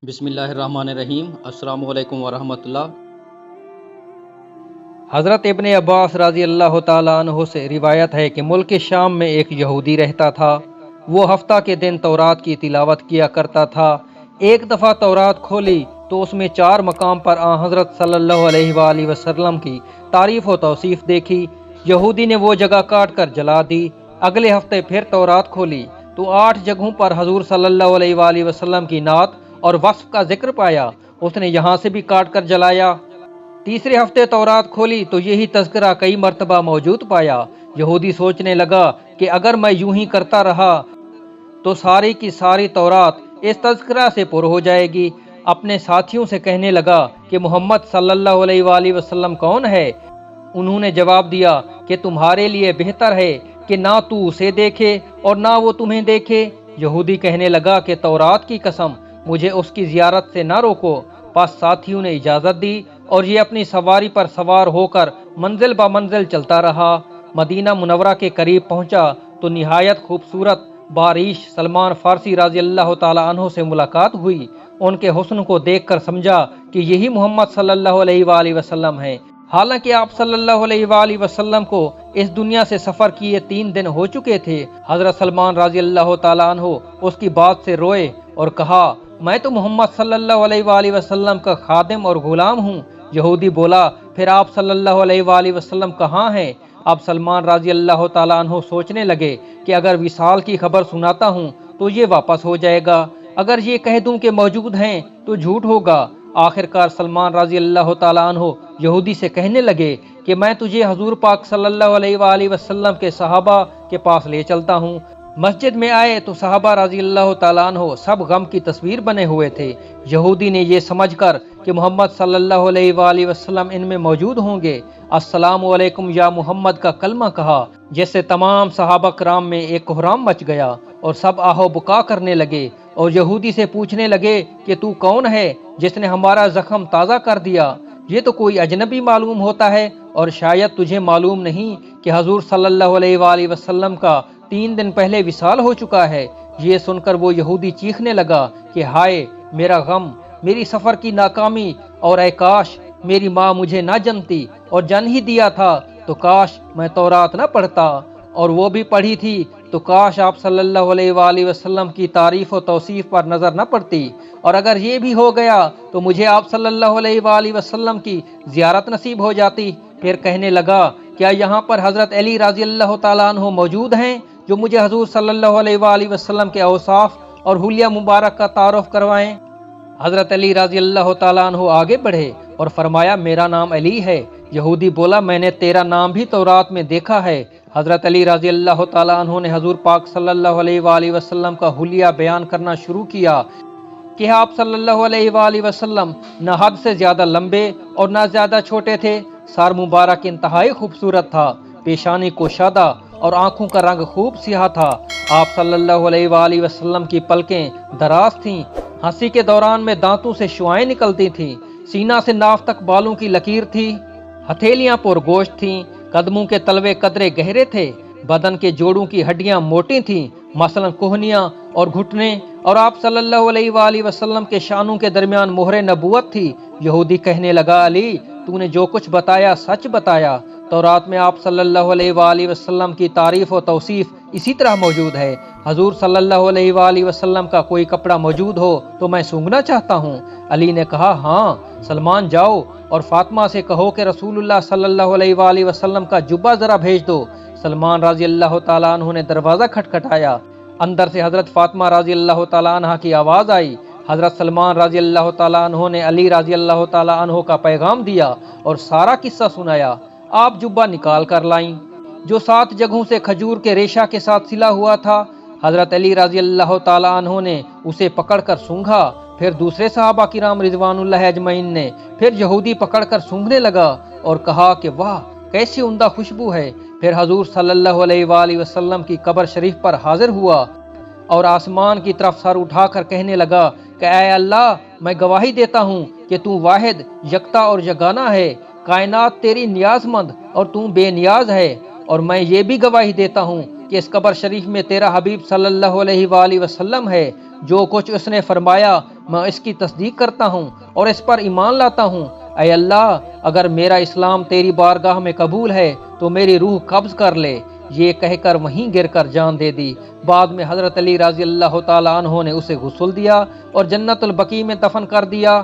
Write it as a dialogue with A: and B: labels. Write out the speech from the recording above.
A: بسم اللہ الرحمن الرحیم۔ السلام علیکم ورحمۃ اللہ۔
B: حضرت ابن عباس رضی اللہ تعالیٰ عنہ سے روایت ہے کہ ملک شام میں ایک یہودی رہتا تھا۔ وہ ہفتہ کے دن تورات کی تلاوت کیا کرتا تھا۔ ایک دفعہ تورات کھولی تو اس میں 4 مقام پر حضرت صلی اللہ علیہ وآلہ وسلم کی تعریف و توصیف دیکھی۔ یہودی نے وہ جگہ کاٹ کر جلا دی۔ اگلے ہفتے پھر تورات کھولی تو 8 جگہوں پر حضور صلی اللہ علیہ وآلہ وسلم کی نعت اور وصف کا ذکر پایا۔ اس نے یہاں سے بھی کاٹ کر جلایا۔ تیسرے ہفتے تورات کھولی تو یہی تذکرہ کئی مرتبہ موجود پایا۔ یہودی سوچنے لگا کہ اگر میں یوں ہی کرتا رہا تو ساری کی ساری تورات اس تذکرہ سے پر ہو جائے گی۔ اپنے ساتھیوں سے کہنے لگا کہ محمد صلی اللہ علیہ وآلہ وسلم کون ہے؟ انہوں نے جواب دیا کہ تمہارے لیے بہتر ہے کہ نہ تو اسے دیکھے اور نہ وہ تمہیں دیکھے۔ یہودی کہنے لگا کہ تورات کی قسم، مجھے اس کی زیارت سے نہ روکو۔ پس ساتھیوں نے اجازت دی اور یہ اپنی سواری پر سوار ہو کر منزل با منزل چلتا رہا۔ مدینہ منورہ کے قریب پہنچا تو نہایت خوبصورت باریش سلمان فارسی رضی اللہ تعالیٰ عنہ سے ملاقات ہوئی۔ ان کے حسن کو دیکھ کر سمجھا کہ یہی محمد صلی اللہ علیہ وآلہ وسلم ہیں۔ حالانکہ آپ صلی اللہ علیہ وآلہ وسلم کو اس دنیا سے سفر کیے 3 دن ہو چکے تھے۔ حضرت سلمان رضی اللہ تعالیٰ عنہ اس کی بات سے روئے اور کہا، میں تو محمد صلی اللہ علیہ وآلہ وسلم کا خادم اور غلام ہوں۔ یہودی بولا، پھر آپ صلی اللہ علیہ وآلہ وسلم کہاں ہیں؟ اب سلمان رضی اللہ تعالیٰ عنہ سوچنے لگے کہ اگر وصال کی خبر سناتا ہوں تو یہ واپس ہو جائے گا، اگر یہ کہہ دوں کہ موجود ہیں تو جھوٹ ہوگا۔ آخر کار سلمان رضی اللہ تعالیٰ عنہ یہودی سے کہنے لگے کہ میں تجھے حضور پاک صلی اللہ علیہ وآلہ وسلم کے صحابہ کے پاس لے چلتا ہوں۔ مسجد میں آئے تو صحابہ رضی اللہ تعالیٰ عنہ سب غم کی تصویر بنے ہوئے تھے۔ یہودی نے یہ سمجھ کر کہ محمد صلی اللہ علیہ وآلہ وسلم ان میں موجود ہوں گے، السلام علیکم یا محمد کا کلمہ کہا، جس سے تمام صحابہ کرام میں ایک کوہرام مچ گیا اور سب آہو بکا کرنے لگے اور یہودی سے پوچھنے لگے کہ تو کون ہے جس نے ہمارا زخم تازہ کر دیا؟ یہ تو کوئی اجنبی معلوم ہوتا ہے، اور شاید تجھے معلوم نہیں کہ حضور صلی اللہ علیہ وآلہ وسلم کا 3 دن پہلے وصال ہو چکا ہے۔ یہ سن کر وہ یہودی چیخنے لگا کہ ہائے میرا غم، میری سفر کی ناکامی، اور اے کاش میری ماں مجھے نہ جنتی اور جن ہی دیا تھا تو کاش میں تورات نہ پڑھتا، اور وہ بھی پڑھی تھی تو کاش آپ صلی اللہ علیہ وآلہ وسلم کی تعریف و توصیف پر نظر نہ پڑتی، اور اگر یہ بھی ہو گیا تو مجھے آپ صلی اللہ علیہ وآلہ وسلم کی زیارت نصیب ہو جاتی۔ پھر کہنے لگا، کیا یہاں پر حضرت علی رضی اللہ تعالیٰ عنہ موجود ہیں جو مجھے حضور صلی اللہ علیہ وآلہ وسلم کے اوصاف اور حلیہ مبارک کا تعارف کروائیں؟ حضرت علی رضی اللہ تعالیٰ عنہ آگے بڑھے اور فرمایا، میرا نام علی ہے۔ یہودی بولا، میں نے تیرا نام بھی تورات میں دیکھا ہے۔ حضرت علی رضی اللہ تعالیٰ عنہ نے حضور پاک صلی اللہ علیہ وآلہ وسلم کا حلیہ بیان کرنا شروع کیا کہ آپ صلی اللہ علیہ وآلہ وسلم نہ حد سے زیادہ لمبے اور نہ زیادہ چھوٹے تھے۔ سر مبارک انتہائی خوبصورت تھا، پیشانی کوشادہ اور آنکھوں کا رنگ خوب سیاہ تھا۔ آپ صلی اللہ علیہ وآلہ وسلم کی پلکیں دراز تھیں، ہنسی کے دوران میں دانتوں سے شعائیں نکلتی تھیں، سینہ سے ناف تک بالوں کی لکیر تھی، ہتھیلیاں پر گوشت تھیں، قدموں کے تلوے قدرے گہرے تھے، بدن کے جوڑوں کی ہڈیاں موٹی تھیں، مثلا کوہنیاں اور گھٹنے، اور آپ صلی اللہ علیہ وآلہ وسلم کے شانوں کے درمیان مہر نبوت تھی۔ یہودی کہنے لگا، علی تو نے جو کچھ بتایا سچ بتایا، تورات میں آپ صلی اللہ علیہ وآلہ وسلم کی تعریف و توصیف اسی طرح موجود ہے۔ حضور صلی اللہ علیہ وآلہ وسلم کا کوئی کپڑا موجود ہو تو میں سونگنا چاہتا ہوں۔ علی نے کہا، ہاں سلمان جاؤ اور فاطمہ سے کہو کہ رسول اللہ صلی اللہ علیہ وآلہ وسلم کا جبہ ذرا بھیج دو۔ سلمان رضی اللہ تعالیٰ عنہ نے دروازہ کھٹکھٹایا۔ اندر سے حضرت فاطمہ رضی اللہ تعالیٰ عنہ کی آواز آئی۔ حضرت سلمان رضی اللہ تعالیٰ عنہ نے علی رضی اللہ تعالیٰ عنہ کا پیغام دیا اور سارا قصہ سنایا۔ آپ جبہ نکال کر لائیں جو 7 جگہوں سے کھجور کے ریشہ کے ساتھ سلا ہوا تھا۔ حضرت علی رضی اللہ تعالیٰ عنہ نے اسے پکڑ کر سونگھا، پھر دوسرے صحابہ کرام رضوان اللہ اجمعین نے، پھر یہودی پکڑ کر سونگھنے لگا اور کہا کہ واہ کیسی عمدہ خوشبو ہے۔ پھر حضور صلی اللہ علیہ وآلہ وسلم کی قبر شریف پر حاضر ہوا اور آسمان کی طرف سر اٹھا کر کہنے لگا کہ اے اللہ، میں گواہی دیتا ہوں کہ تو واحد، یکتا اور یگانہ ہے، کائنات تیری نیاز مند اور تو بے نیاز ہے، اور میں یہ بھی گواہی دیتا ہوں کہ اس قبر شریف میں تیرا حبیب صلی اللہ علیہ وآلہ وسلم ہے۔ جو کچھ اس نے فرمایا میں اس کی تصدیق کرتا ہوں اور اس پر ایمان لاتا ہوں۔ اے اللہ، اگر میرا اسلام تیری بارگاہ میں قبول ہے تو میری روح قبض کر لے۔ یہ کہہ کر وہیں گر کر جان دے دی۔ بعد میں حضرت علی رضی اللہ تعالیٰ عنہ نے اسے غسل دیا اور جنت البقیع میں دفن کر دیا۔